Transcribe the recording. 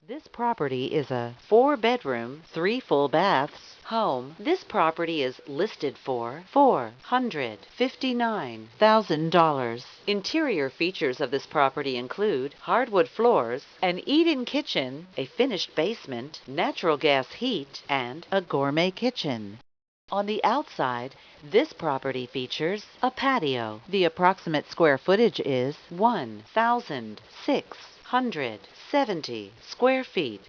This property is a 4-bedroom, 3 full baths home. This property is listed for $459,000. Interior features of this property include hardwood floors, an eat-in kitchen, a finished basement, natural gas heat, and a gourmet kitchen. On the outside, this property features a patio. The approximate square footage is 1,670 square feet.